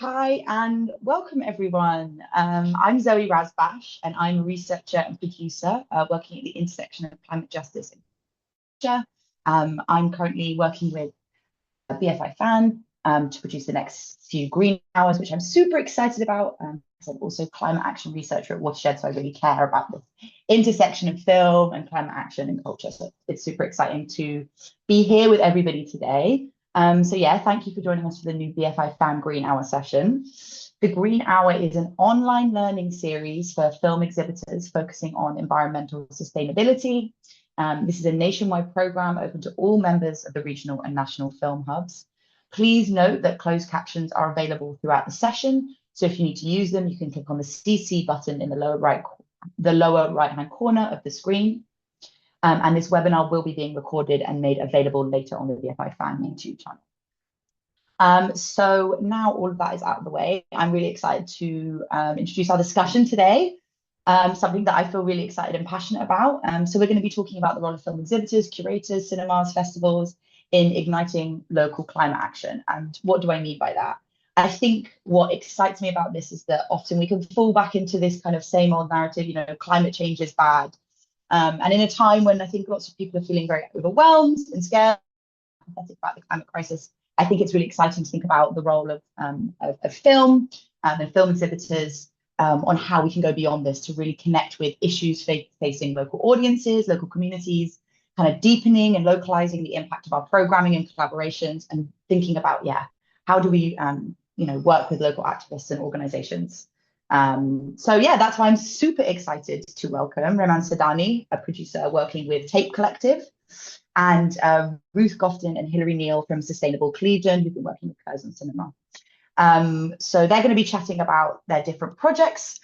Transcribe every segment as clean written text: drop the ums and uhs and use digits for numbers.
Hi and welcome everyone. I'm Zoe Razbash and I'm a researcher and producer working at the intersection of climate justice and culture. I'm currently working with BFI FAN to produce the next few green hours, which I'm super excited about. I'm also climate action researcher at Watershed, so I really care about this intersection of film and climate action and culture. So it's super exciting to be here with everybody today. So yeah, thank you for joining us for the new BFI Fan Green Hour session. The Green Hour is an online learning series for film exhibitors focusing on environmental sustainability. This is a nationwide program open to all members of the regional and national film hubs. Please note that closed captions are available throughout the session. So if you need to use them, you can click on the CC button in the lower right-hand corner of the screen. And this webinar will be being recorded and made available later on the BFI Fan YouTube channel. So now all of that is out of the way, I'm really excited to introduce our discussion today, something that I feel really excited and passionate about. So we're going to be talking about the role of film exhibitors, curators, cinemas, festivals in igniting local climate action. And what do I mean by that? I think what excites me about this is that often we can fall back into this kind of same old narrative, climate change is bad. And in a time when I think lots of people are feeling very overwhelmed and scared about the climate crisis, I think it's really exciting to think about the role of film and film exhibitors on how we can go beyond this to really connect with issues facing local audiences, local communities, kind of deepening and localizing the impact of our programming and collaborations, and thinking about, how do we, work with local activists and organizations. So yeah, that's why I'm super excited to welcome Reman Sadani, a producer working with Tape Collective, and Ruth Gofton and Hilary Neal from Sustainable Clevedon, who've been working with Curzon Cinema. So they're going to be chatting about their different projects,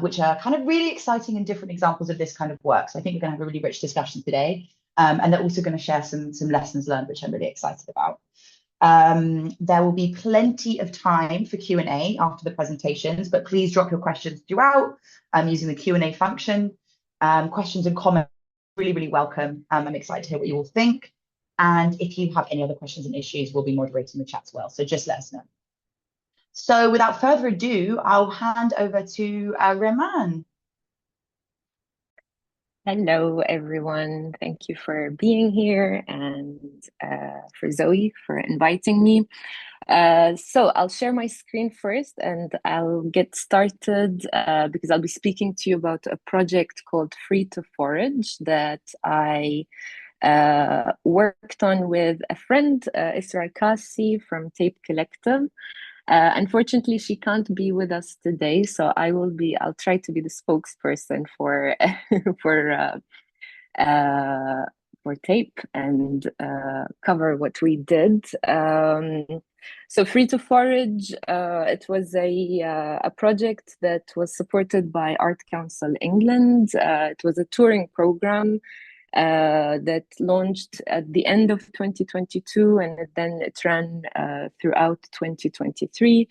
which are kind of really exciting and different examples of this kind of work. So I think we're going to have a really rich discussion today. And they're also going to share some lessons learned, which I'm really excited about. There will be plenty of time for Q&A after the presentations, but please drop your questions throughout using the Q&A function. Questions and comments really, really welcome. I'm excited to hear what you all think. And if you have any other questions and issues, we'll be moderating the chat as well. So just let us know. So without further ado, I'll hand over to Reman. Hello, everyone. Thank you for being here and for Zoe for inviting me. So I'll share my screen first and I'll get started because I'll be speaking to you about a project called Free to Forage that I worked on with a friend, Isra Kasi from Tape Collective. Unfortunately, she can't be with us today, so I'll try to be the spokesperson for for Tape and cover what we did. So Free to Forage, it was a project that was supported by Art Council England. It was a touring program that launched at the end of 2022 and then it ran throughout 2023.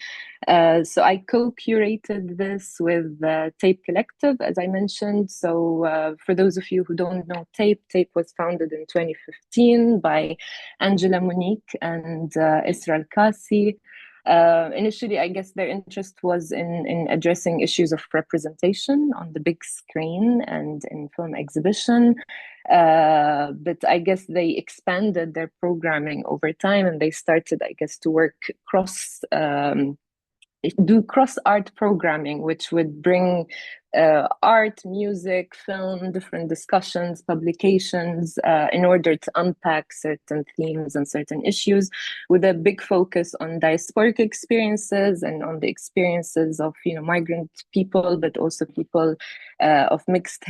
So I co-curated this with Tape Collective, as I mentioned. So for those of you who don't know Tape was founded in 2015 by Angela Monique and Isra Al-Kasi. Initially, I guess their interest was in addressing issues of representation on the big screen and in film exhibition. But I guess they expanded their programming over time and they started, I guess, to work do cross art programming, which would bring art, music, film, different discussions, publications in order to unpack certain themes and certain issues with a big focus on diasporic experiences and on the experiences of migrant people, but also people of mixed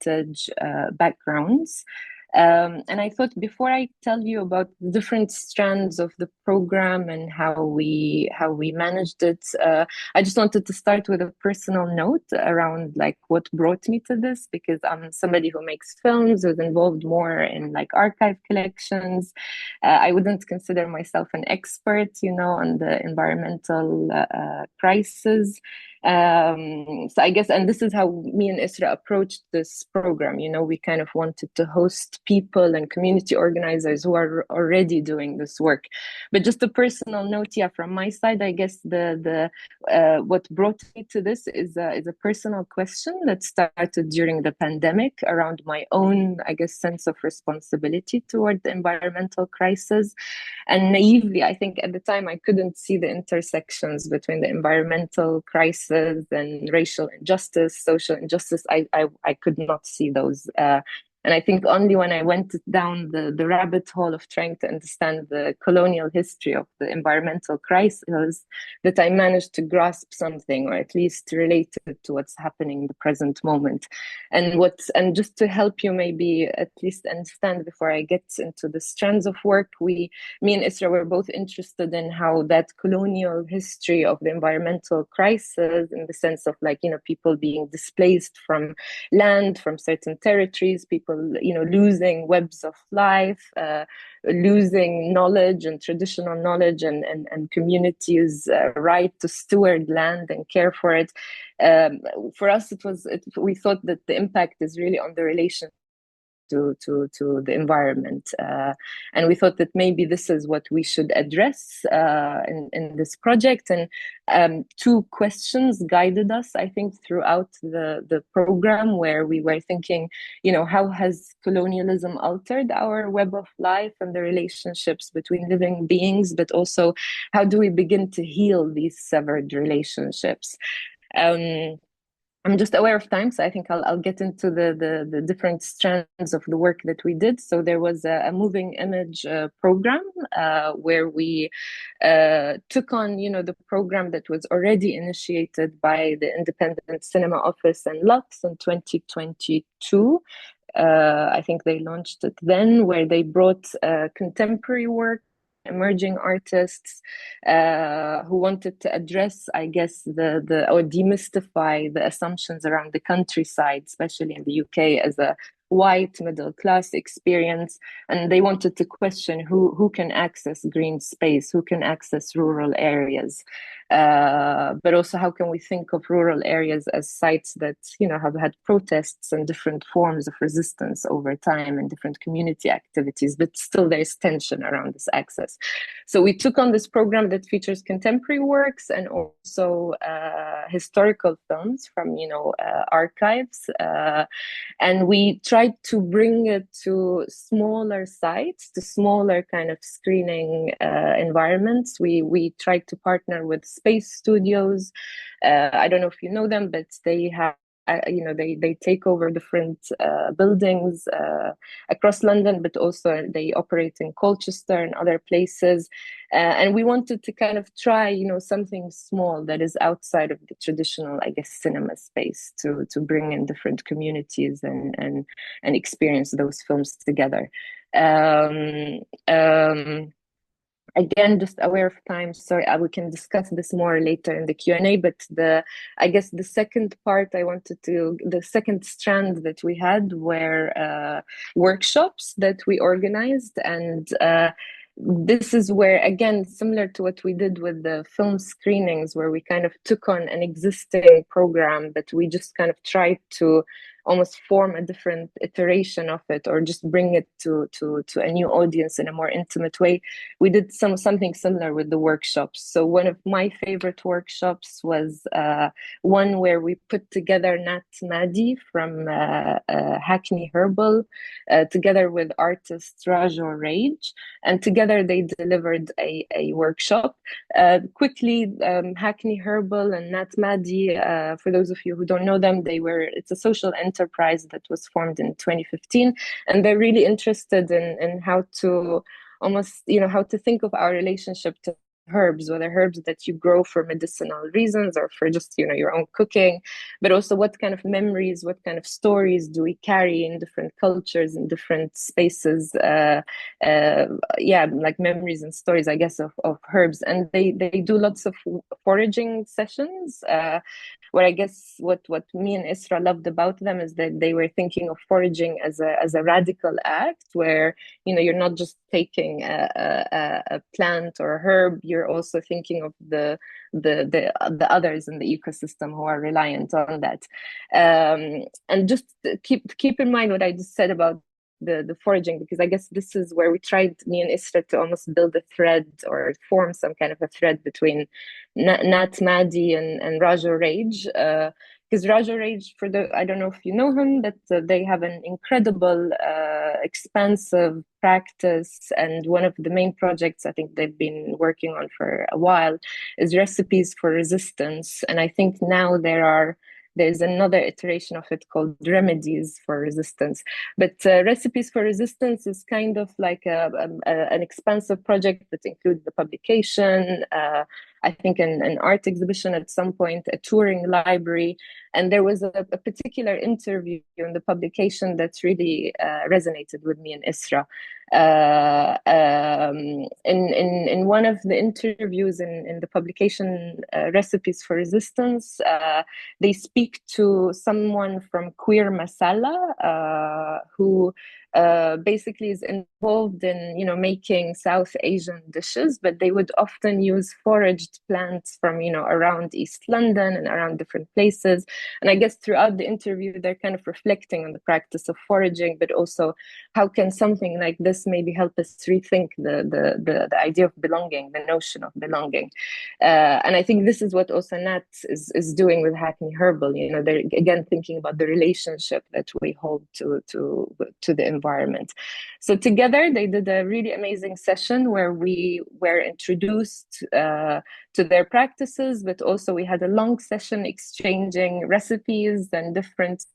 heritage backgrounds. And I thought before I tell you about the different strands of the program and how we managed it, I just wanted to start with a personal note around like what brought me to this, because I'm somebody who makes films, who's involved more in like archive collections. I wouldn't consider myself an expert, on the environmental crisis. So I guess, and this is how me and Isra approached this program. We kind of wanted to host people and community organizers who are already doing this work. But just a personal note, yeah, from my side, I guess the what brought me to this is a personal question that started during the pandemic around my own, I guess, sense of responsibility toward the environmental crisis. And naively, I think at the time I couldn't see the intersections between the environmental crisis and racial injustice, social injustice. I could not see those. And I think only when I went down the rabbit hole of trying to understand the colonial history of the environmental crisis that I managed to grasp something, or at least relate it to what's happening in the present moment. And just to help you maybe at least understand before I get into the strands of work, me and Isra were both interested in how that colonial history of the environmental crisis, in the sense of people being displaced from land, from certain territories, people losing webs of life, losing knowledge and traditional knowledge, and communities' right to steward land and care for it. For us, we thought that the impact is really on the relation to the environment. And we thought that maybe this is what we should address in this project. And two questions guided us, I think, throughout the program, where we were thinking, how has colonialism altered our web of life and the relationships between living beings, but also how do we begin to heal these severed relationships? I'm just aware of time, so I think I'll get into the different strands of the work that we did. So there was a moving image program where we took on, the program that was already initiated by the Independent Cinema Office and Lux in 2022. I think they launched it then, where they brought contemporary work, emerging artists who wanted to address, I guess, or demystify the assumptions around the countryside, especially in the UK, as a white middle class experience. And they wanted to question who can access green space, who can access rural areas, but also how can we think of rural areas as sites that have had protests and different forms of resistance over time and different community activities, but still there's tension around this access. So we took on this program that features contemporary works and also historical films from archives, and we tried to bring it to smaller sites, to smaller kind of screening environments. We tried to partner with space studios. I don't know if you know them, but they have they take over different buildings across London, but also they operate in Colchester and other places. And we wanted to kind of try, something small that is outside of the traditional, I guess, cinema space to bring in different communities and experience those films together. Again, just aware of time, sorry, we can discuss this more later in the Q&A, but I guess the second part the second strand that we had were workshops that we organized. And this is where, again, similar to what we did with the film screenings, where we kind of took on an existing program, but we just kind of tried to almost form a different iteration of it, or just bring it to a new audience in a more intimate way. We did something similar with the workshops. So one of my favorite workshops was one where we put together Nat Madi from Hackney Herbal, together with artist Rajo Rage, and together they delivered a workshop. Quickly, Hackney Herbal and Nat Madi, for those of you who don't know them, it's a social enterprise that was formed in 2015, and they're really interested in how to almost, how to think of our relationship to herbs, whether herbs that you grow for medicinal reasons or for just your own cooking, but also what kind of memories, what kind of stories do we carry in different cultures, in different spaces, like memories and stories, I guess, of herbs. And they do lots of foraging sessions, where I guess what me and Isra loved about them is that they were thinking of foraging as a radical act, where you're not just taking a plant or a herb, you're also thinking of the others in the ecosystem who are reliant on that. And just keep in mind what I just said about the foraging, because I guess this is where we tried, me and Isra, to almost build a thread or form some kind of a thread between Nat Madi and Rajo Rage. Because Rajo Rage, I don't know if you know him, but they have an incredible, expansive practice. And one of the main projects I think they've been working on for a while is recipes for resistance. And I think now there's another iteration of it called remedies for resistance. But recipes for resistance is kind of like an expansive project that includes the publication, I think an art exhibition at some point, a touring library. And there was a particular interview in the publication that really resonated with me and Isra. In one of the interviews in the publication, Recipes for Resistance, they speak to someone from Queer Masala, who basically is involved in making South Asian dishes, but they would often use foraged plants from around East London and around different places. And I guess throughout the interview they're kind of reflecting on the practice of foraging, but also how can something like this maybe help us rethink the idea of belonging, the notion of belonging. And I think this is what also Nat is doing with Hackney Herbal. They're again thinking about the relationship that we hold to the environment. So together they did a really amazing session where we were introduced to their practices, but also we had a long session exchanging recipes and different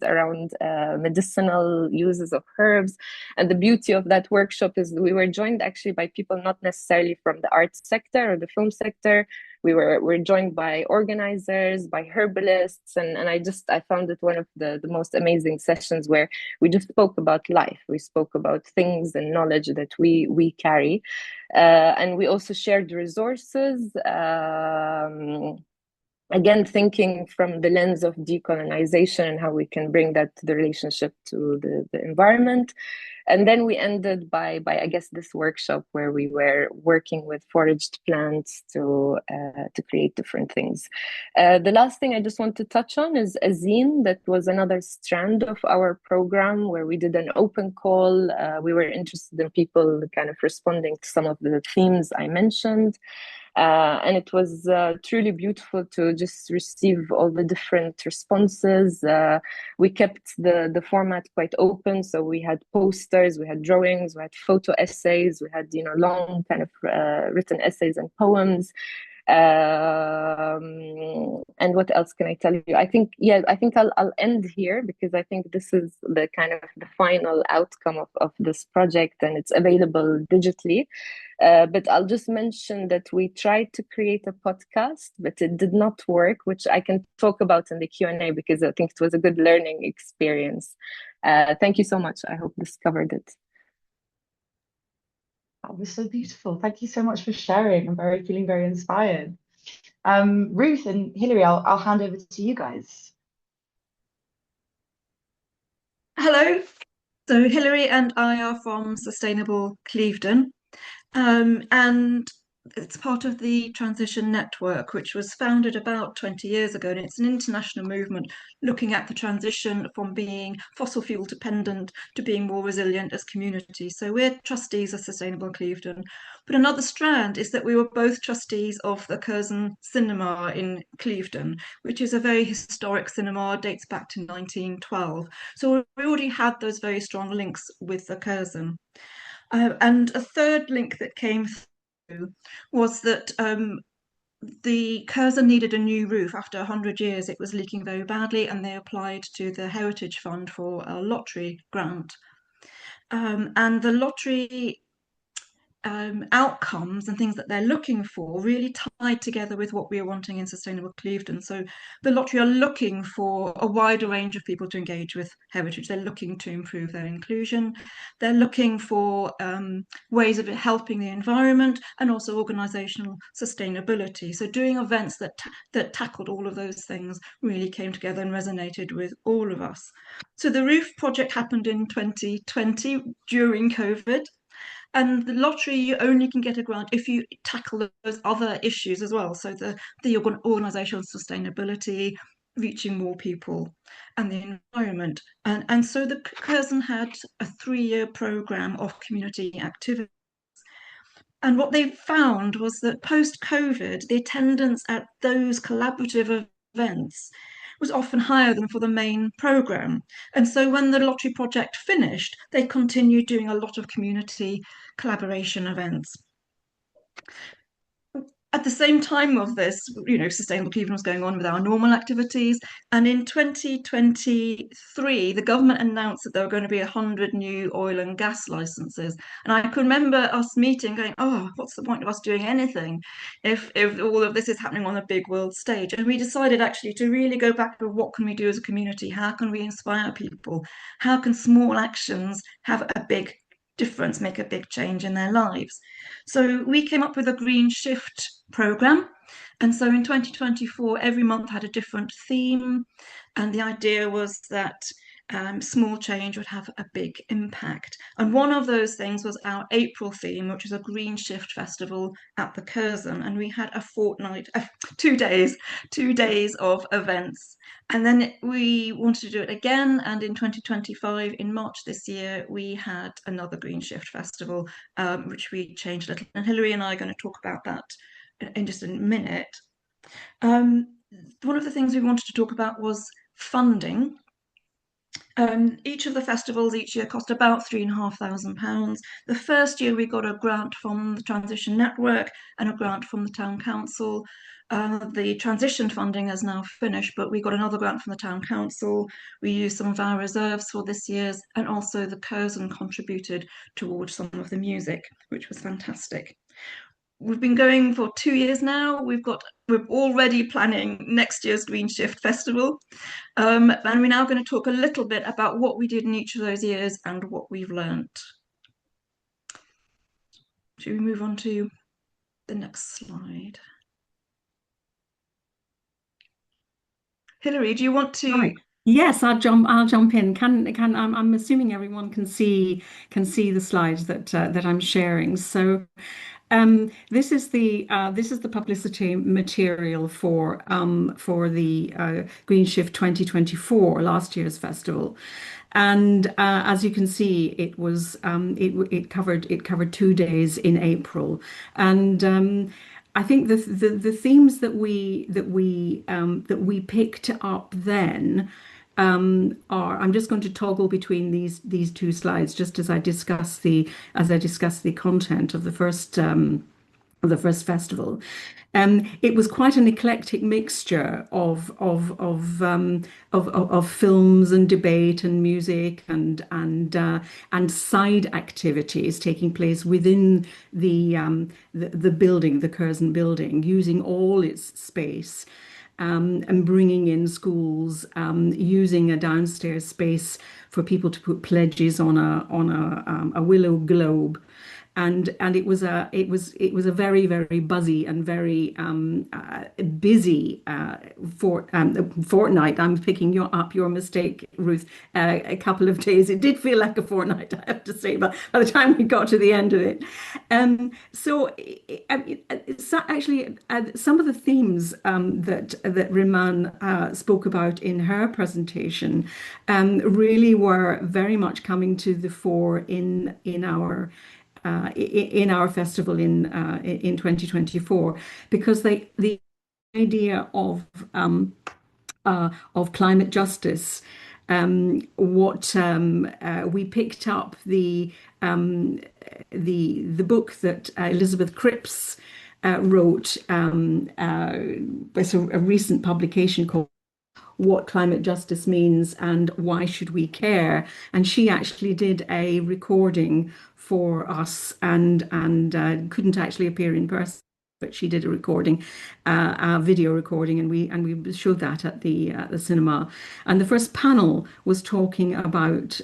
around medicinal uses of herbs. And the beauty of that workshop is we were joined actually by people not necessarily from the arts sector or the film sector. We're joined by organizers, by herbalists, and I found it one of the most amazing sessions where we just spoke about life. We spoke about things and knowledge that we carry, and we also shared resources. Again, thinking from the lens of decolonization and how we can bring that to the relationship to the environment. And then we ended by I guess this workshop where we were working with foraged plants to create different things. The last thing I just want to touch on is a zine. That was another strand of our program where we did an open call. We were interested in people kind of responding to some of the themes I mentioned. And it was truly beautiful to just receive all the different responses. We kept the format quite open, so we had posters, we had drawings, we had photo essays, we had long kind of written essays and poems. And what else can I tell you? I think I'll end here, because I think this is the kind of the final outcome of this project, and it's available digitally. But I'll just mention that we tried to create a podcast, but it did not work, which I can talk about in the Q&A, because I think it was a good learning experience. Thank you so much. I hope this covered it. That was so beautiful. Thank you so much for sharing. I'm feeling very inspired. Ruth and Hilary, I'll hand over to you guys. Hello. So Hilary and I are from Sustainable Clevedon, and it's part of the Transition Network, which was founded about 20 years ago, and it's an international movement looking at the transition from being fossil fuel dependent to being more resilient as communities. So we're trustees of Sustainable Clevedon. But another strand is that we were both trustees of the Curzon Cinema in Clevedon, which is a very historic cinema, dates back to 1912. So we already had those very strong links with the Curzon. And a third link that came through was that the Curzon needed a new roof. After 100 years, it was leaking very badly, and they applied to the Heritage Fund for a lottery grant. And the lottery outcomes and things that they're looking for really tied together with what we are wanting in Sustainable Clevedon. So the lottery are looking for a wider range of people to engage with heritage. They're looking to improve their inclusion. They're looking for ways of helping the environment, and also organisational sustainability. So doing events that tackled all of those things really came together and resonated with all of us. So the roof project happened in 2020 during COVID. And the lottery, you only can get a grant if you tackle those other issues as well. So the organizational sustainability, reaching more people, and the environment. And so the Curzon had a 3-year program of community activity. And what they found was that post-COVID, the attendance at those collaborative events was often higher than for the main program. And so when the lottery project finished, they continued doing a lot of community collaboration events. At the same time of this, Sustainable Clevedon was going on with our normal activities. And in 2023, the government announced that there were going to be 100 new oil and gas licenses. And I can remember us meeting going, oh, what's the point of us doing anything if all of this is happening on a big world stage? And we decided actually to really go back to what can we do as a community? How can we inspire people? How can small actions have a big difference, make a big change in their lives? So we came up with a green shift program. And so in 2024, every month had a different theme. And the idea was that small change would have a big impact. And one of those things was our April theme, which is a Green Shift Festival at the Curzon. And we had a fortnight, 2 days of events. And then we wanted to do it again. And in 2025, in March this year, we had another Green Shift Festival, which we changed a little. And Hilary and I are going to talk about that in just a minute. One of the things we wanted to talk about was funding. Each of the festivals each year cost about £3,500. The first year we got a grant from the Transition Network and a grant from the Town Council. The transition funding has now finished, but we got another grant from the Town Council. We used some of our reserves for this year's, and also the Curzon contributed towards some of the music, which was fantastic. We've been going for 2 years now. We're already planning next year's Green Shift Festival. And we're now going to talk a little bit about what we did in each of those years and what we've learnt. Should we move on to the next slide? Hilary, do you want to? Right. Yes, I'll jump in. I'm assuming everyone can see the slides that I'm sharing. So this is the publicity material for the Green Shift 2024, last year's festival. And as you can see, it covered 2 days in April. And I think the themes that we picked up then are, I'm just going to toggle between these two slides just as I discuss the content of the first festival. It was quite an eclectic mixture of films and debate and music and side activities taking place within the building, the Curzon building, using all its space. And bringing in schools, using a downstairs space for people to put pledges on a willow globe. And it was a very, very buzzy and very busy fortnight. I'm picking up your mistake, Ruth. A couple of days. It did feel like a fortnight, I have to say, but by the time we got to the end of it, so actually some of the themes that Riman spoke about in her presentation really were very much coming to the fore in our festival in 2024, because the idea of climate justice, what we picked up the book that Elizabeth Cripps wrote, it's a recent publication called What Climate Justice Means and Why Should We Care? And she actually did a recording for us and couldn't actually appear in person, but she did a recording, a video recording, and we showed that at the cinema. And the first panel was talking about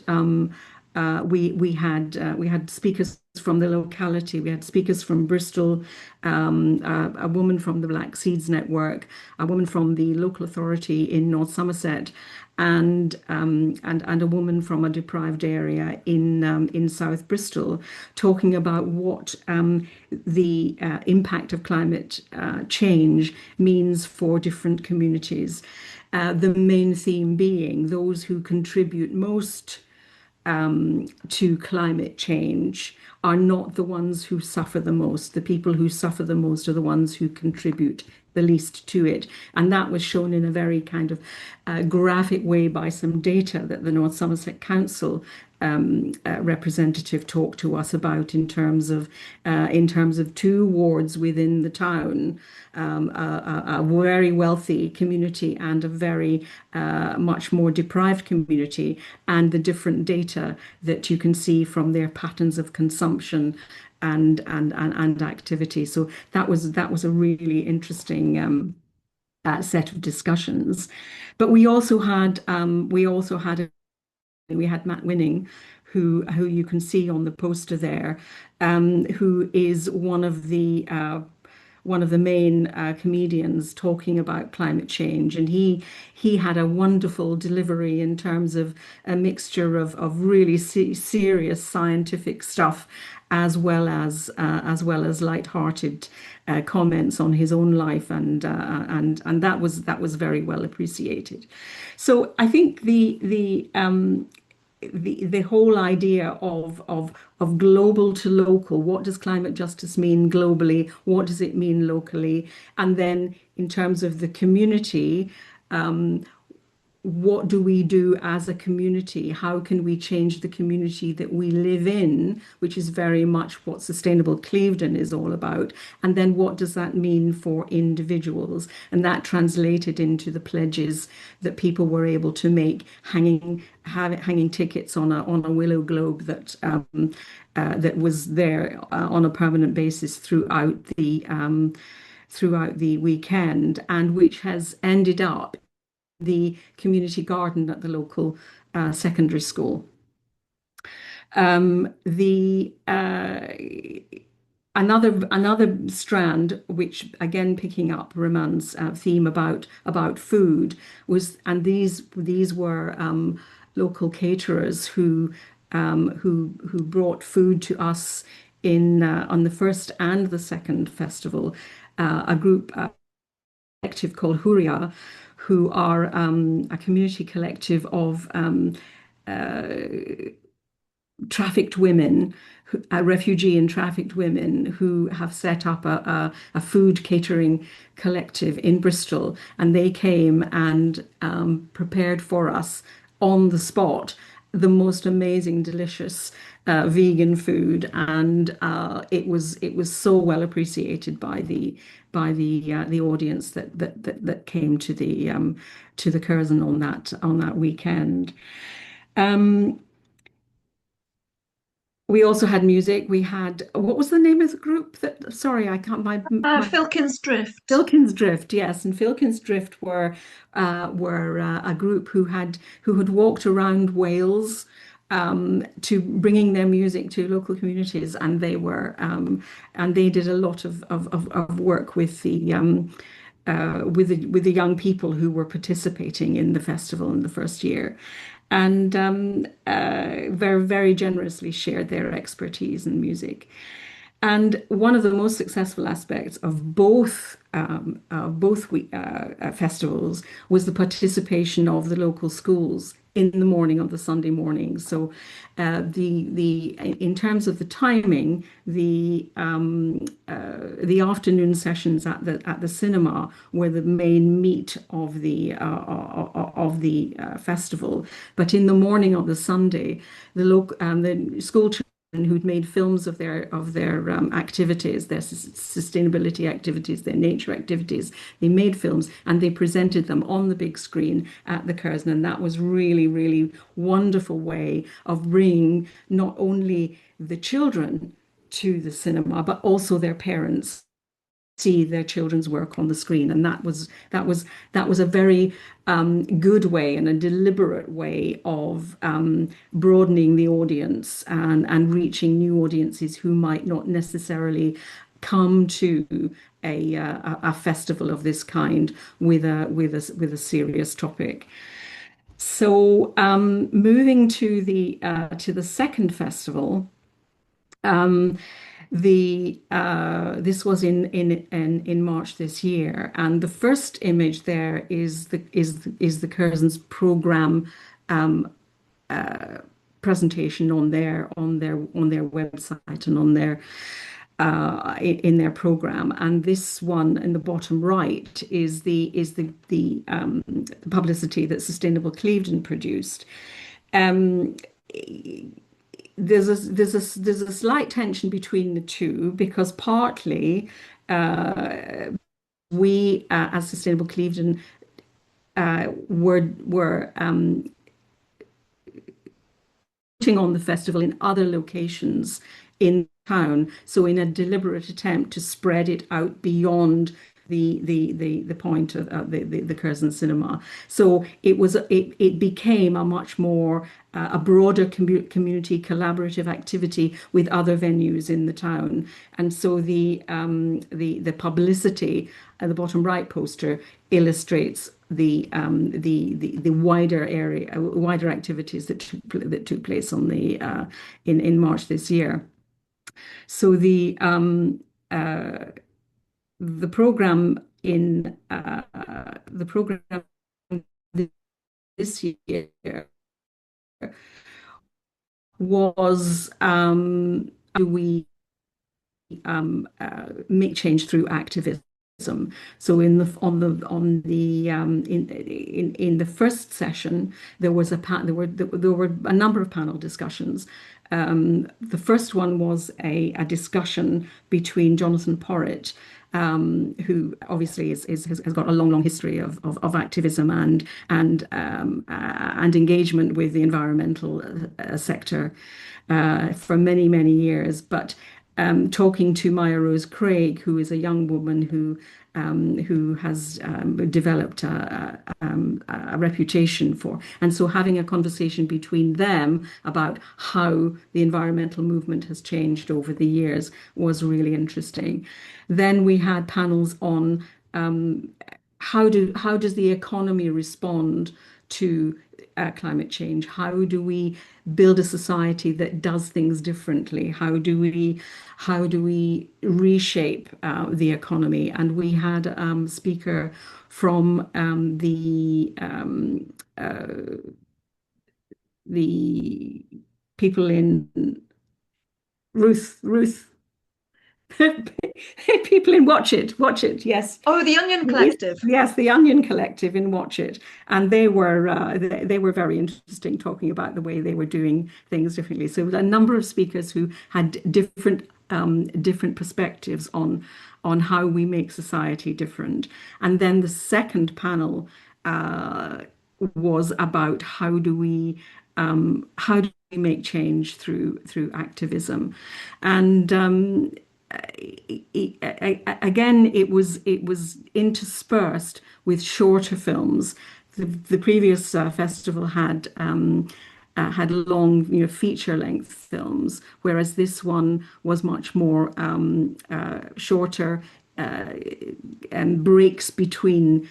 we had speakers from the locality. We had speakers from Bristol, a woman from the Black Seeds Network, a woman from the local authority in North Somerset, and a woman from a deprived area in South Bristol, talking about what the impact of climate change means for different communities. The main theme being those who contribute most to climate change are not the ones who suffer the most. The people who suffer the most are the ones who contribute the least to it. And that was shown in a very kind of graphic way by some data that the North Somerset Council representative talked to us about in terms of two wards within the town, a very wealthy community and a very much more deprived community, and the different data that you can see from their patterns of consumption and activity. So that was a really interesting set of discussions. But we had Matt Winning, who you can see on the poster there, who is one of the main comedians talking about climate change, and he had a wonderful delivery in terms of a mixture of really serious scientific stuff, as well as light-hearted comments on his own life, and that was very well appreciated. So I think the whole idea of global to local, what does climate justice mean globally? What does it mean locally? And then in terms of the community, what do we do as a community? How can we change the community that we live in, which is very much what Sustainable Clevedon is all about? And then what does that mean for individuals? And that translated into the pledges that people were able to make, hanging tickets on a willow globe that was there on a permanent basis throughout the weekend, and which has ended up the community garden at the local secondary school. Another strand, which again picking up Raman's theme about food, was, and these were local caterers who brought food to us on the first and the second festival. A group collective called Huria, who are a community collective of trafficked women, refugee and trafficked women, who have set up a food catering collective in Bristol, and they came and prepared for us on the spot the most amazing, delicious vegan food, and it was so well appreciated by the audience that came to the Curzon on that weekend. We also had music. We had, what was the name of the group that, sorry, I can't, Filkin's Drift. Filkin's Drift, yes. And Filkin's Drift were a group who had walked around Wales to bringing their music to local communities, and they did a lot of work with the young people who were participating in the festival in the first year, and very, very generously shared their expertise in music. And one of the most successful aspects of both festivals was the participation of the local schools in the morning of the Sunday morning. So in terms of the timing, the afternoon sessions at the cinema were the main meat of the festival. But in the morning of the Sunday, the school children who'd made films of their activities, their sustainability activities, their nature activities, they made films and they presented them on the big screen at the Curzon, and that was really, really wonderful way of bringing not only the children to the cinema but also their parents see their children's work on the screen, and that was a very good way and a deliberate way of broadening the audience and reaching new audiences who might not necessarily come to a festival of this kind with a serious topic. So moving to the second festival. This was in March this year, and the first image there is the Curzon's program presentation on their website and on their in their program. And this one in the bottom right is the publicity that Sustainable Clevedon produced. There's a slight tension between the two, because partly we as Sustainable Clevedon were putting on the festival in other locations in town, so in a deliberate attempt to spread it out beyond the point of the Curzon Cinema. So it became a much more a broader community collaborative activity with other venues in the town. And so the publicity at the bottom right poster illustrates the wider activities that took place on in March this year. So the program this year was how do we make change through activism. So in the first session there were a number of panel discussions. The first one was a discussion between Jonathan Porritt, who obviously has got a long history of activism and engagement with the environmental sector for many years, but talking to Maya Rose Craig, who is a young woman who has developed a reputation for, and so having a conversation between them about how the environmental movement has changed over the years was really interesting. Then we had panels on how does the economy respond to climate change? How do we build a society that does things differently? How do we reshape the economy? And we had a speaker from the people in Ruth people in Watch It, yes. Oh, the Onion Collective. Yes, the Onion Collective in Watch It, and they were very interesting, talking about the way they were doing things differently. So a number of speakers who had different perspectives on how we make society different. And then the second panel was about how do we make change through activism, and again, it was interspersed with shorter films. The previous festival had long, feature-length films, whereas this one was much more shorter and breaks between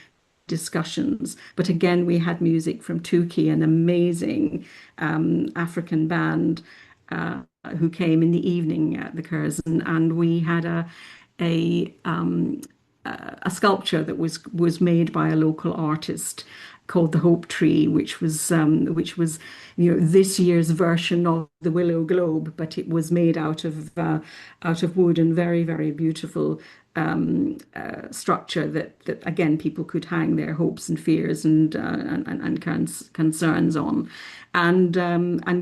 discussions. But again, we had music from Tuki, an amazing African band who came in the evening at the Curzon, and we had a sculpture that was made by a local artist called the Hope Tree, which was this year's version of the Willow Globe, but it was made out of wood, and very beautiful structure that again people could hang their hopes and fears and concerns on, and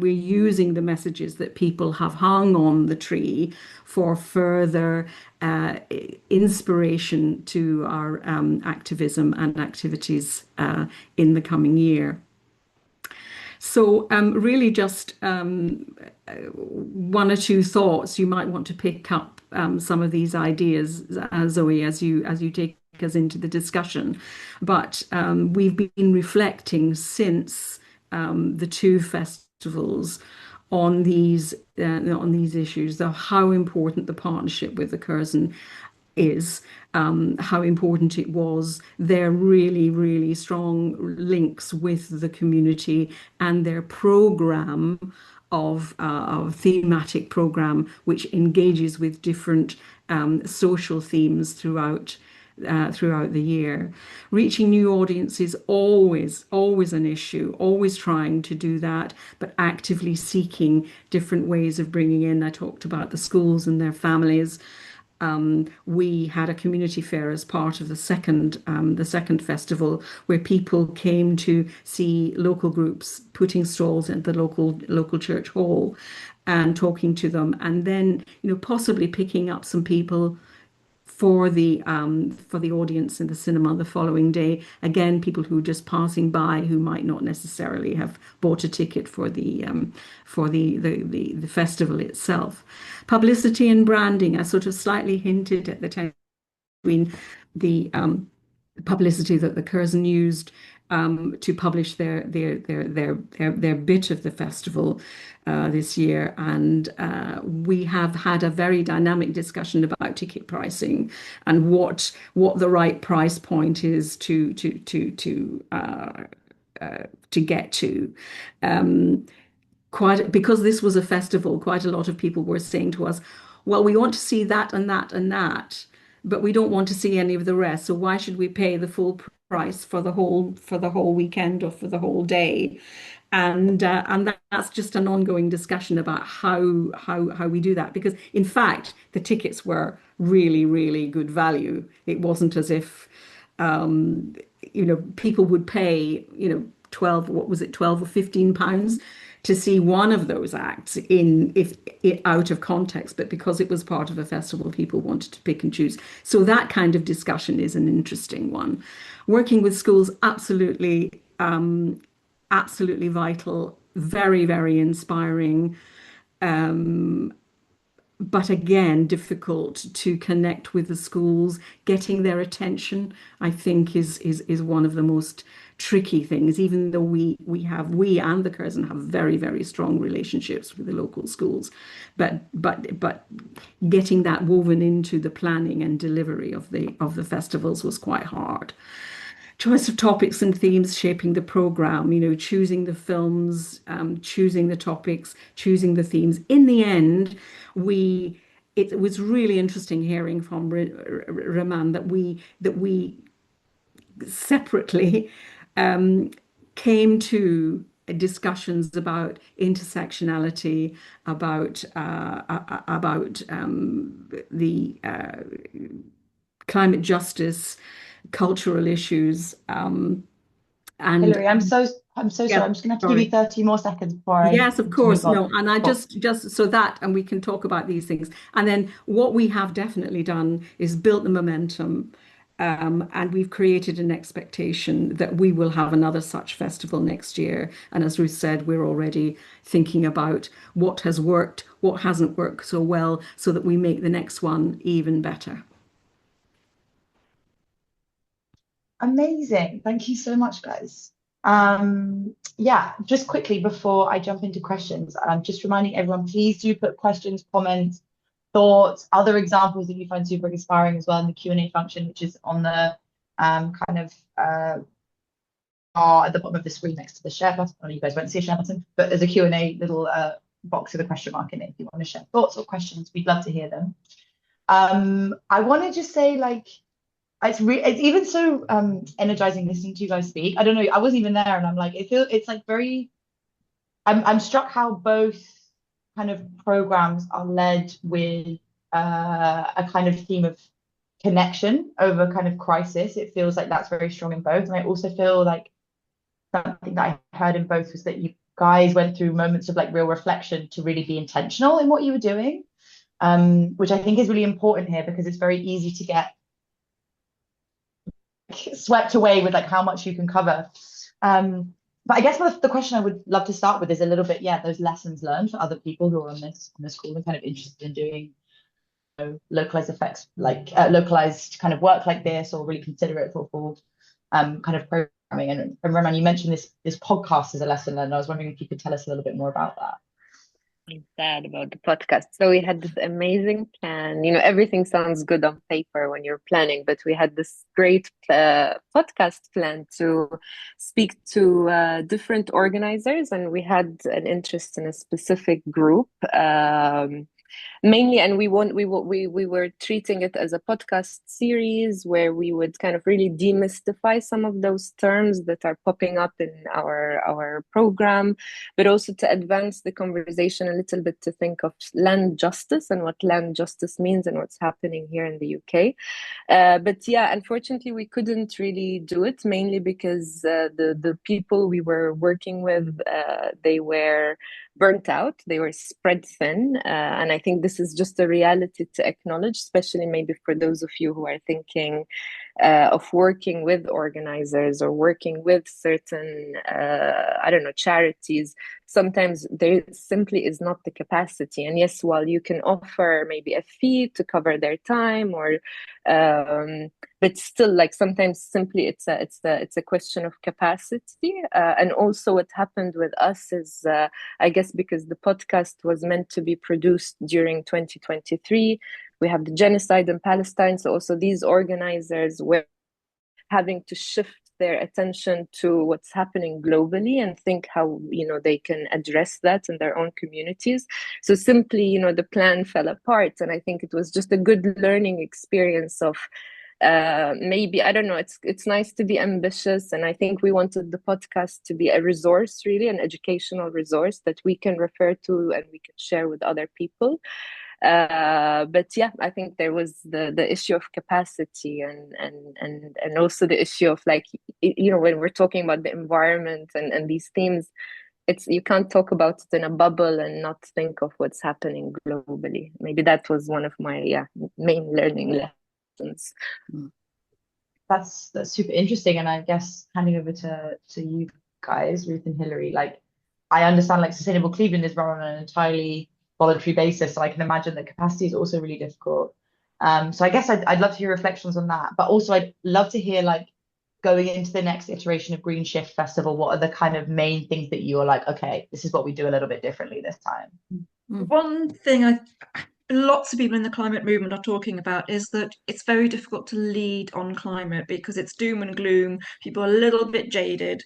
we're using the messages that people have hung on the tree for further inspiration to our activism and activities in the coming year. So really just one or two thoughts you might want to pick up some of these ideas, Zoe, as you take us into the discussion. But we've been reflecting since the two festivals on these issues, of how important the partnership with the Curzon is, how important it was, their really, really strong links with the community and their program of thematic program, which engages with different social themes throughout the year. Reaching new audiences always an issue, always trying to do that, but actively seeking different ways of bringing in. I talked about the schools and their families. We had a community fair as part of the second festival, where people came to see local groups putting stalls at the local church hall and talking to them, and then possibly picking up some people for the audience in the cinema the following day. Again, people who were just passing by, who might not necessarily have bought a ticket for the festival itself. Publicity and branding, I sort of slightly hinted at the time, between the publicity that the Curzon used to publish their bit of the festival this year, and we have had a very dynamic discussion about ticket pricing and what the right price point is to get to. Because this was a festival, quite a lot of people were saying to us, well, we want to see that and that and that, but we don't want to see any of the rest. So why should we pay the full price for the whole weekend or for the whole day? And that's just an ongoing discussion about how we do that. Because in fact, the tickets were really, really good value. It wasn't as if people would pay 12 or 15 pounds to see one of those acts if out of context, but because it was part of a festival, people wanted to pick and choose. So that kind of discussion is an interesting one. Working with schools, absolutely vital, very, very inspiring. But again, difficult to connect with the schools. Getting their attention, I think, is one of the most tricky things, even though we and the Curzon have very, very strong relationships with the local schools. But getting that woven into the planning and delivery of the festivals was quite hard. Choice of topics and themes shaping the program, choosing the films, choosing the topics, choosing the themes. In the end, it was really interesting hearing from Raman that we separately came to discussions about intersectionality, about the climate justice, cultural issues, and Hilary, I'm so sorry. yeah, I'm just going to have to give you 30 more seconds before I yes, of course. move on. No, and I just so that, and we can talk about these things. And then what we have definitely done is built the momentum, and we've created an expectation that we will have another such festival next year. And as Ruth said, we're already thinking about what has worked, what hasn't worked so well, so that we make the next one even better. Amazing. Thank you so much, guys. Yeah, just quickly before I jump into questions, I'm just reminding everyone, please do put questions, comments, thoughts, other examples that you find super inspiring as well in the Q&A function, which is on the kind of at the bottom of the screen next to the share button. I know you guys won't see a share button, but there's a Q&A little box with a question mark in it. If you want to share thoughts or questions, we'd love to hear them. I want to just say, like, it's even so energizing listening to you guys speak. I don't know, I wasn't even there, and I'm like, it's like very. I'm struck how both kind of programs are led with a kind of theme of connection over kind of crisis. It feels like that's very strong in both, and I also feel like something that I heard in both was that you guys went through moments of like real reflection to really be intentional in what you were doing, which I think is really important here, because it's very easy to get swept away with like how much you can cover. But I guess the question I would love to start with is a little bit, yeah, those lessons learned for other people who are on this call and kind of interested in doing localized effects, like localized kind of work like this, or really consider it for kind of programming. And Roman, you mentioned this podcast as a lesson learned. I was wondering if you could tell us a little bit more about that. Sad about the podcast. So we had this amazing plan. You know, everything sounds good on paper when you're planning, but we had this great podcast plan to speak to different organizers, and we had an interest in a specific group. Mainly, and we were treating it as a podcast series where we would kind of really demystify some of those terms that are popping up in our program, but also to advance the conversation a little bit, to think of land justice and what land justice means and what's happening here in the UK. But yeah, unfortunately, we couldn't really do it, mainly because the people we were working with, they were burnt out, they were spread thin, and I think this is just a reality to acknowledge, especially maybe for those of you who are thinking of working with organizers or working with certain I don't know, charities. Sometimes there simply is not the capacity, and yes, while you can offer maybe a fee to cover their time, or but still, like, sometimes simply it's a question of capacity. And also what happened with us is, I guess because the podcast was meant to be produced during 2023, we have the genocide in Palestine, so also these organizers were having to shift their attention to what's happening globally and think how, you know, they can address that in their own communities. So simply, you know, the plan fell apart, and I think it was just a good learning experience of maybe, I don't know, it's nice to be ambitious, and I think we wanted the podcast to be a resource, really an educational resource that we can refer to and we can share with other people. But yeah, I think there was the issue of capacity, and also the issue of, like, you know, when we're talking about the environment and these themes, it's, you can't talk about it in a bubble and not think of what's happening globally. Maybe that was one of my main learning lessons. That's super interesting. And I guess handing over to you guys, Ruth and Hilary, like, I understand like Sustainable Clevedon is run on an entirely voluntary basis, so I can imagine that capacity is also really difficult. So I guess I'd love to hear reflections on that, but also I'd love to hear, like, going into the next iteration of Green Shift Festival, what are the kind of main things that you are like, okay, this is what we do a little bit differently this time? One thing lots of people in the climate movement are talking about is that it's very difficult to lead on climate because it's doom and gloom. People are a little bit jaded,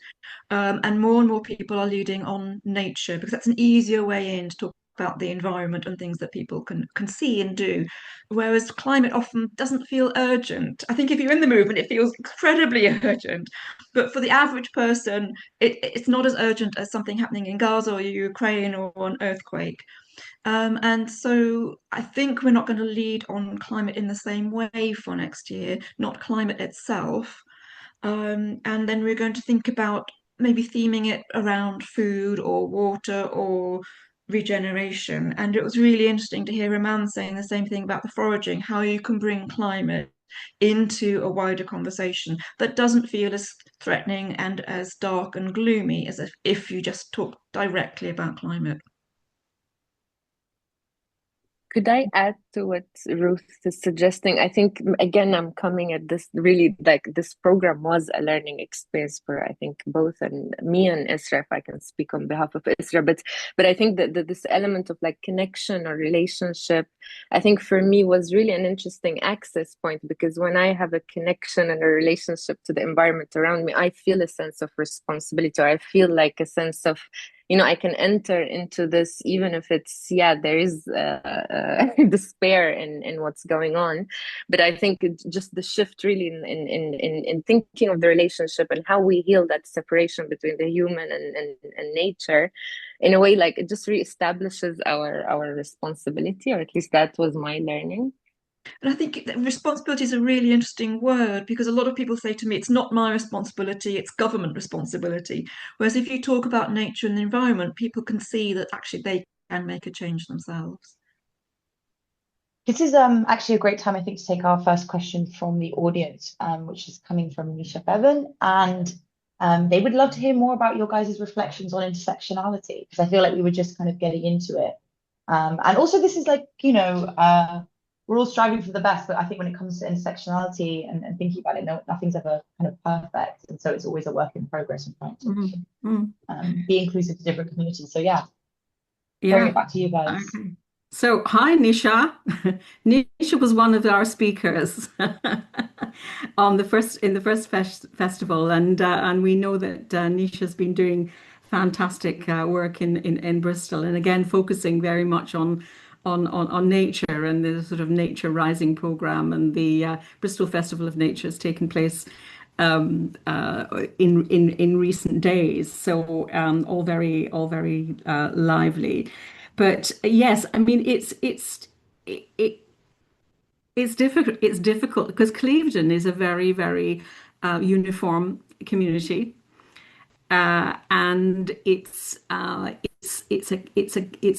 and more people are leading on nature because that's an easier way in to talk about the environment and things that people can see and do. Whereas climate often doesn't feel urgent. I think if you're in the movement, it feels incredibly urgent. But for the average person, it's not as urgent as something happening in Gaza or Ukraine or an earthquake. And so I think we're not going to lead on climate in the same way for next year, not climate itself. And then we're going to think about maybe theming it around food or water or regeneration. And it was really interesting to hear Raman saying the same thing about the foraging, how you can bring climate into a wider conversation that doesn't feel as threatening and as dark and gloomy as if you just talk directly about climate. Could I add to what Ruth is suggesting? I think, again, I'm coming at this really, like, this program was a learning experience for, I think, both and me and Isra, if I can speak on behalf of Isra. But I think that this element of, like, connection or relationship, I think for me was really an interesting access point, because when I have a connection and a relationship to the environment around me, I feel a sense of responsibility, or I feel like a sense of, you know, I can enter into this even if it's, there is despair in what's going on. But I think just the shift really in thinking of the relationship and how we heal that separation between the human and nature, in a way, like, it just reestablishes our responsibility, or at least that was my learning. And I think responsibility is a really interesting word, because a lot of people say to me, it's not my responsibility, it's government responsibility. Whereas if you talk about nature and the environment, people can see that actually they can make a change themselves. This is actually a great time, I think, to take our first question from the audience, which is coming from Misha Bevan. And They would love to hear more about your guys' reflections on intersectionality, because I feel like we were just kind of getting into it. And also this is like, we're all striving for the best, but I think when it comes to intersectionality and thinking about it, nothing's ever kind of perfect. And so it's always a work in progress and trying to be inclusive to different communities. So yeah, throwing Yeah. it back to you guys. Okay. So, hi, Nisha. Nisha was one of our speakers on the first festival, and we know that Nisha's been doing fantastic work in Bristol, and again focusing very much on nature and the sort of Nature Rising program, and the Bristol Festival of Nature has taken place in recent days. So all very lively. But yes, I mean it, it's difficult. It's difficult because Clevedon is a very uniform community, and it's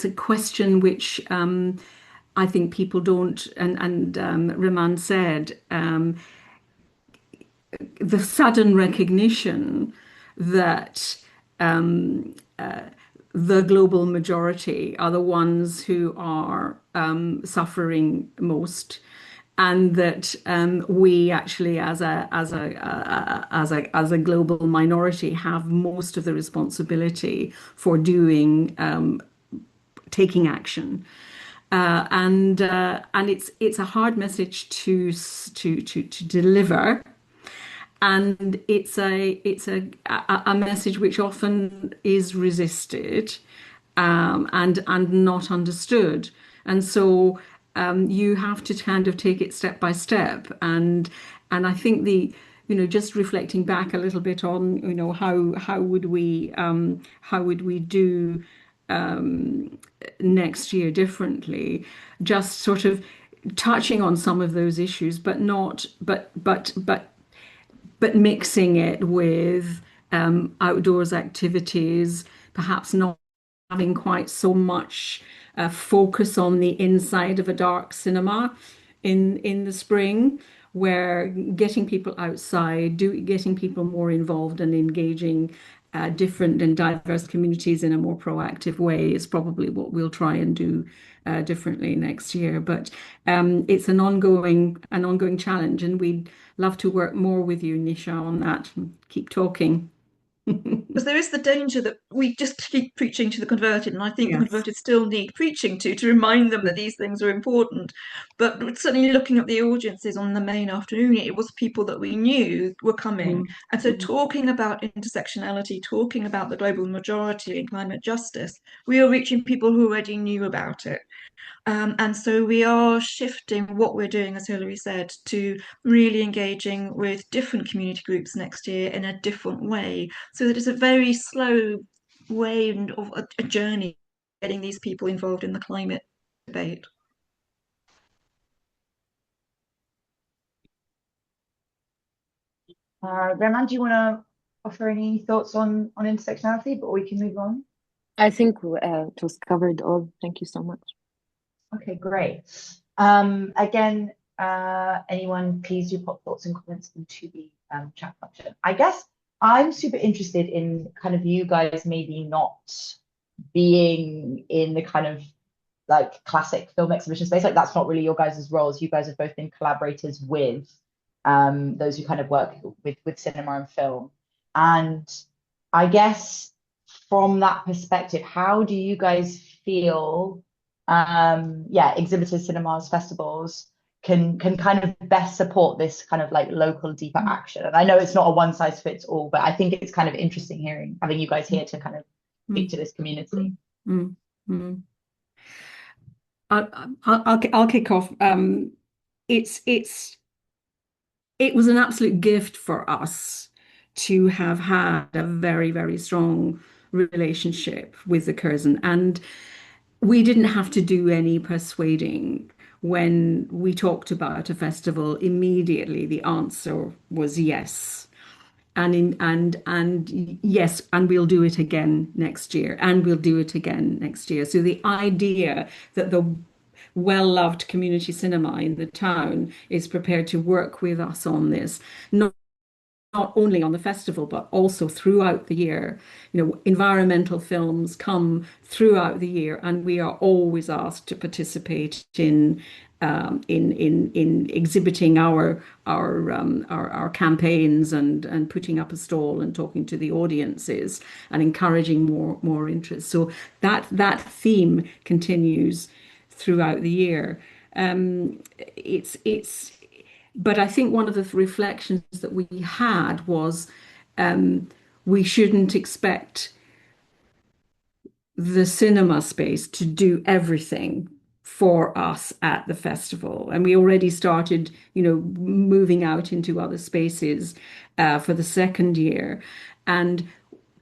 a question which I think people don't, and Raman said, the sudden recognition that the global majority are the ones who are suffering most, and that we actually, as a global minority, have most of the responsibility for taking action. And it's a hard message to deliver, and it's a message which often is resisted, and not understood. And so you have to kind of take it step by step. And I think just reflecting back a little bit on, how would we do next year differently, just sort of touching on some of those issues, but not but mixing it with outdoors activities, perhaps not having quite so much focus on the inside of a dark cinema in the spring, where getting people outside, getting people more involved and engaging different and diverse communities in a more proactive way is probably what we'll try and do differently next year. But it's an ongoing challenge, and we'd love to work more with you, Nisha, on that. Keep talking. Because there is the danger that we just keep preaching to the converted, and I think the Yes. converted still need preaching to remind them that these things are important. But certainly looking at the audiences on the main afternoon, it was people that we knew were coming. And so talking about intersectionality, talking about the global majority and climate justice, we are reaching people who already knew about it. And so we are shifting what we're doing, as Hilary said, to really engaging with different community groups next year in a different way. So that it's a very slow way of a journey getting these people involved in the climate debate. Roman, do you want to offer any thoughts on intersectionality, but we can move on? I think it was covered all. Thank you so much. Okay, great. Again, anyone, please do pop thoughts and comments into the chat function. I guess I'm super interested in kind of you guys maybe not being in the kind of like classic film exhibition space. Like that's not really your guys' roles. You guys have both been collaborators with those who kind of work with cinema and film. And I guess from that perspective, how do you guys feel exhibitors, cinemas, festivals can kind of best support this kind of like local deeper action? And I know it's not a one size fits all, but I think it's kind of interesting having you guys here to kind of speak to this community. I'll kick off. It was an absolute gift for us to have had a very strong relationship with the Curzon, and we didn't have to do any persuading. When we talked about a festival, immediately the answer was yes. And yes, and we'll do it again next year, and we'll do it again next year. So the idea that the well-loved community cinema in the town is prepared to work with us on this, not not only on the festival, but also throughout the year. You know, environmental films come throughout the year, and we are always asked to participate in exhibiting our campaigns and putting up a stall and talking to the audiences and encouraging more interest. So that theme continues throughout the year. It's but I think one of the reflections that we had was we shouldn't expect the cinema space to do everything for us at the festival. And we already started, you know, moving out into other spaces for the second year and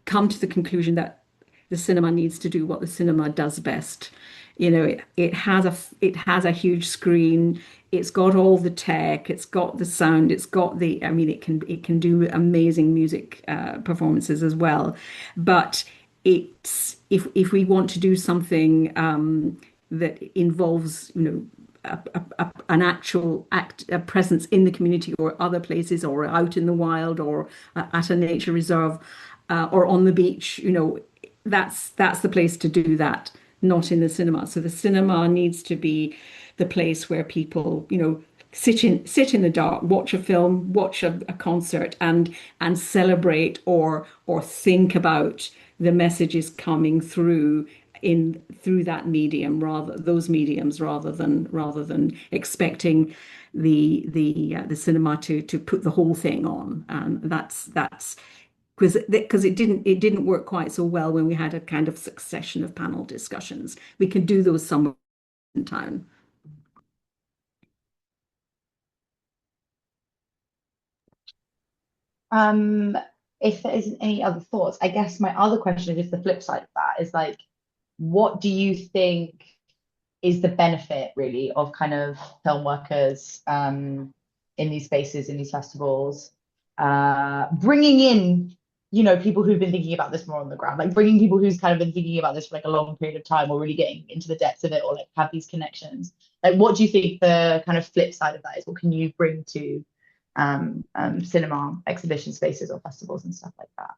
come to the conclusion that the cinema needs to do what the cinema does best. You know, it has a huge screen. It's got all the tech. It's got the sound. It's got the. I mean, it can do amazing music performances as well. But it's if we want to do something that involves, you know, an actual a presence in the community or other places or out in the wild or at a nature reserve or on the beach, you know, that's the place to do that, not in the cinema. So the cinema needs to be the place where people, you know, sit in the dark, watch a film, watch a concert, and celebrate or think about the messages coming through that medium, those mediums, rather than expecting the cinema to put the whole thing on. And that's because it didn't work quite so well when we had a kind of succession of panel discussions. We can do those somewhere in town. If there isn't any other thoughts, I guess my other question is just the flip side of that is like, what do you think is the benefit really of kind of film workers in these spaces, in these festivals, bringing in, you know, people who've been thinking about this more on the ground, like bringing people who's kind of been thinking about this for like a long period of time or really getting into the depths of it or like have these connections. Like, what do you think the kind of flip side of that is? What can you bring to cinema exhibition spaces or festivals and stuff like that?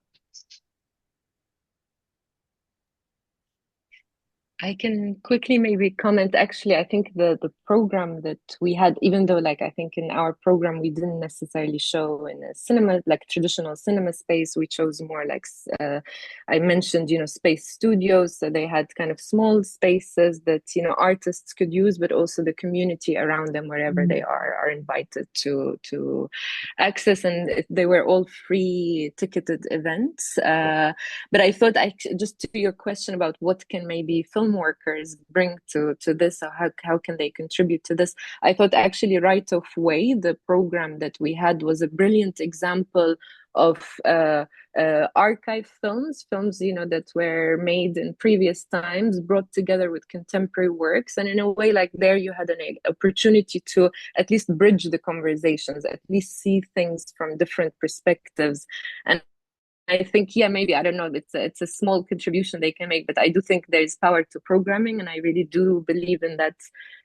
I can quickly maybe comment. Actually, I think the program that we had, even though like I think in our program we didn't necessarily show in a cinema, like traditional cinema space, we chose more like I mentioned, you know, space studios. So they had kind of small spaces that, you know, artists could use, but also the community around them, wherever they are invited to access. And they were all free ticketed events. But I thought, just to your question about what can maybe film workers bring to this, or how can they contribute to this, I thought actually Right of Way, the program that we had, was a brilliant example of archive films, you know, that were made in previous times, brought together with contemporary works. And in a way, like there you had an opportunity to at least bridge the conversations, at least see things from different perspectives. And I think, yeah, maybe, I don't know, it's a small contribution they can make, but I do think there's power to programming, and I really do believe in that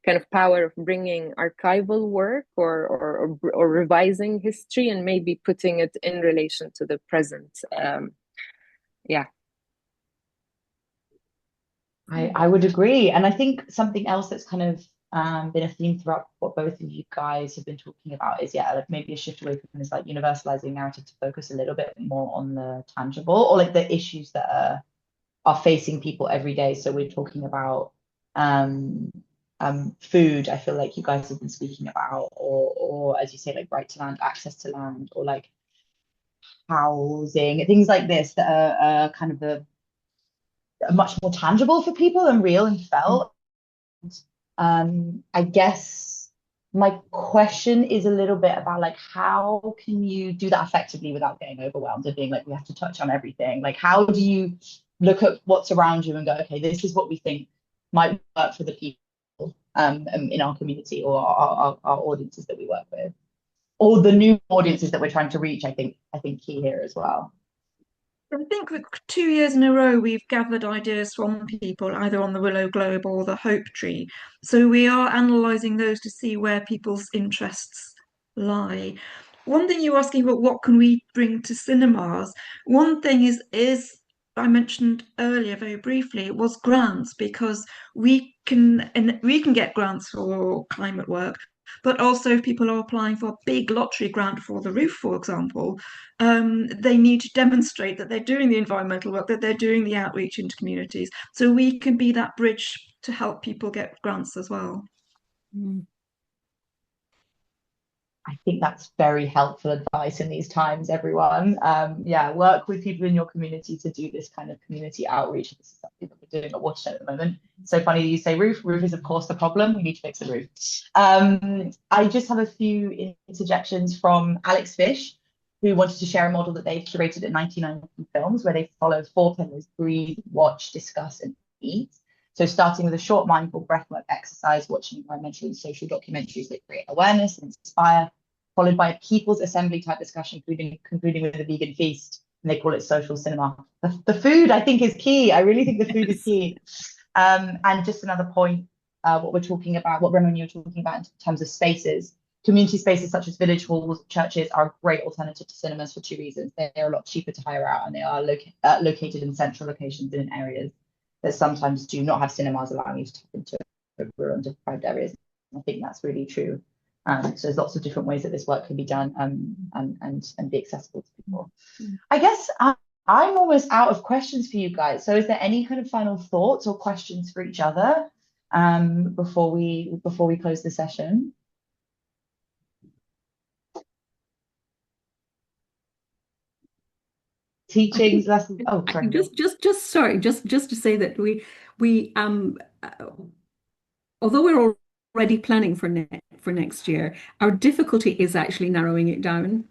kind of power of bringing archival work or revising history and maybe putting it in relation to the present. Yeah. I would agree. And I think something else that's kind of been a theme throughout what both of you guys have been talking about is, yeah, like maybe a shift away from this like universalizing narrative to focus a little bit more on the tangible or like the issues that are facing people every day. So we're talking about food, I feel like you guys have been speaking about, or as you say, like right to land, access to land, or like housing, things like this that are kind of much more tangible for people and real and felt. I guess my question is a little bit about like, how can you do that effectively without getting overwhelmed and being like, we have to touch on everything? Like, how do you look at what's around you and go, okay, this is what we think might work for the people in our community or our audiences that we work with, or the new audiences that we're trying to reach? I think key here as well. I think 2 years in a row we've gathered ideas from people either on the Willow Globe or the Hope Tree. So we are analysing those to see where people's interests lie. one thing you're asking about, what can we bring to cinemas? One thing is I mentioned earlier very briefly was grants, because we can get grants for climate work, but also if people are applying for a big lottery grant for the roof, for example, they need to demonstrate that they're doing the environmental work, that they're doing the outreach into communities. So we can be that bridge to help people get grants as well. Mm. I think that's very helpful advice in these times, everyone. Yeah, work with people in your community to do this kind of community outreach. This is something that we're doing at Watershed at the moment. So funny that you say roof. Roof is, of course, the problem. We need to fix the roof. I just have a few interjections from Alex Fish, who wanted to share a model that they've curated at 99 Films, where they follow 4 pillars: breathe, watch, discuss, and eat. So starting with a short mindful breathwork exercise, watching environmental and social documentaries that create awareness and inspire, followed by a people's assembly type discussion, concluding with a vegan feast. And they call it social cinema. The food, I think, is key. I really think the food is key. And just another point, what we're talking about, what Roman, you were talking about in terms of spaces. Community spaces such as village halls, churches are a great alternative to cinemas for 2 reasons. They are a lot cheaper to hire out, and they are located in central locations in areas that sometimes do not have cinemas, allowing you to tap into rural and deprived areas. I think that's really true. So there's lots of different ways that this work can be done and be accessible to people. I guess I'm almost out of questions for you guys. So is there any kind of final thoughts or questions for each other before we close the session? Teachings, lessons. Oh, sorry. Just to say that we although we're already planning for next year, our difficulty is actually narrowing it down.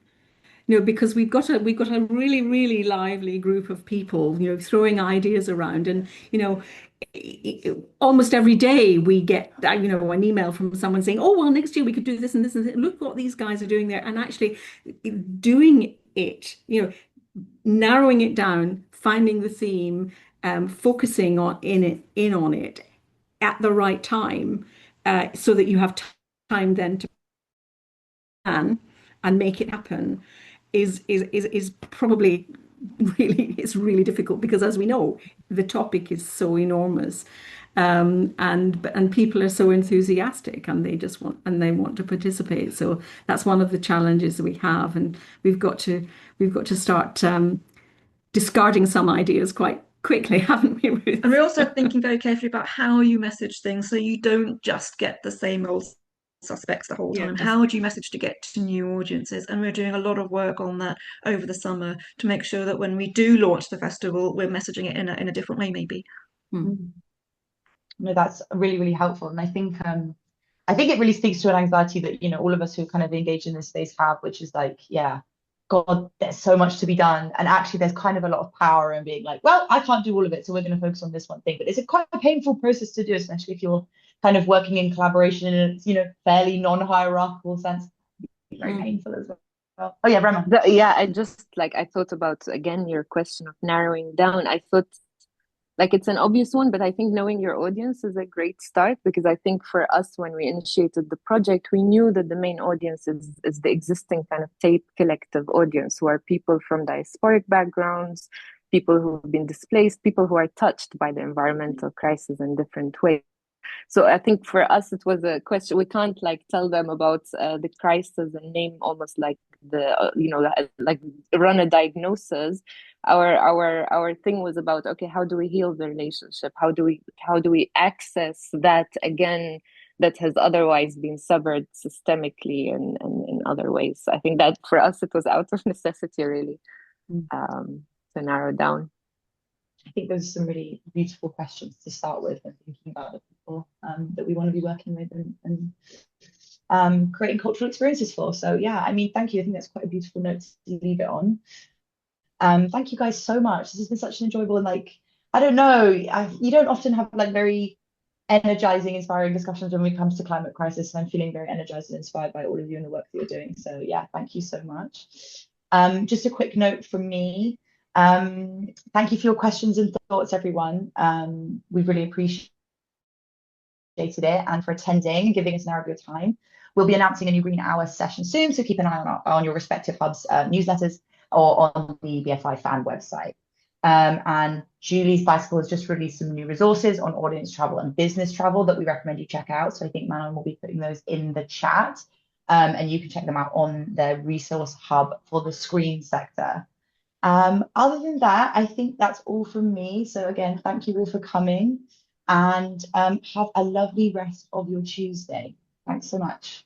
Because we've got a really, really lively group of people, throwing ideas around, and almost every day we get an email from someone saying, oh well, next year we could do this and this and this. Look what these guys are doing there, and actually doing it, narrowing it down, finding the theme, focusing on it at the right time, so that you have time then to plan and make it happen, is probably really difficult, because as we know, the topic is so enormous, and people are so enthusiastic, and they want to participate. So that's one of the challenges that we have, and we've got to start discarding some ideas quite quickly, haven't we, Ruth? And we're also thinking very carefully about how you message things, so you don't just get the same old suspects the whole time. Yes. How would you message to get to new audiences? And we're doing a lot of work on that over the summer to make sure that when we do launch the festival, we're messaging it in a different way, maybe. No, that's really, really helpful. And I think it really speaks to an anxiety that, all of us who kind of engage in this space have, which is like, yeah, God, there's so much to be done. And actually there's kind of a lot of power in being like, well, I can't do all of it, so we're going to focus on this one thing. But it's a quite a painful process to do, especially if you're kind of working in collaboration in a, fairly non-hierarchical sense. It's very painful as well. Oh yeah, Rema. I thought about, again, your question of narrowing down. I thought it's an obvious one, but I think knowing your audience is a great start, because I think for us, when we initiated the project, we knew that the main audience is the existing kind of tape collective audience, who are people from diasporic backgrounds, people who have been displaced, people who are touched by the environmental crisis in different ways. So I think for us, it was a question. We can't tell them about the crisis and name almost run a diagnosis. Our thing was about, okay, how do we heal the relationship? How do we access that again that has otherwise been severed systemically and in other ways? I think that for us it was out of necessity, really, to narrow down. I think those are some really beautiful questions to start with when thinking about the people that we want to be working with and creating cultural experiences for. So yeah, I mean, thank you. I think that's quite a beautiful note to leave it on. Thank you guys so much. This has been such an enjoyable and I don't know, you don't often have very energizing, inspiring discussions when it comes to climate crisis, and I'm feeling very energized and inspired by all of you and the work that you're doing. So yeah, thank you so much. Just a quick note from me. Thank you for your questions and thoughts, everyone. We've really appreciated it, and for attending and giving us an hour of your time. We'll be announcing a new Green Hour session soon, so keep an eye on your respective hubs' newsletters or on the BFI FAN website. And Julie's Bicycle has just released some new resources on audience travel and business travel that we recommend you check out. So I think Manon will be putting those in the chat, and you can check them out on their resource hub for the screen sector. Other than that, I think that's all from me. So again, thank you all for coming, and have a lovely rest of your Tuesday. Thanks so much.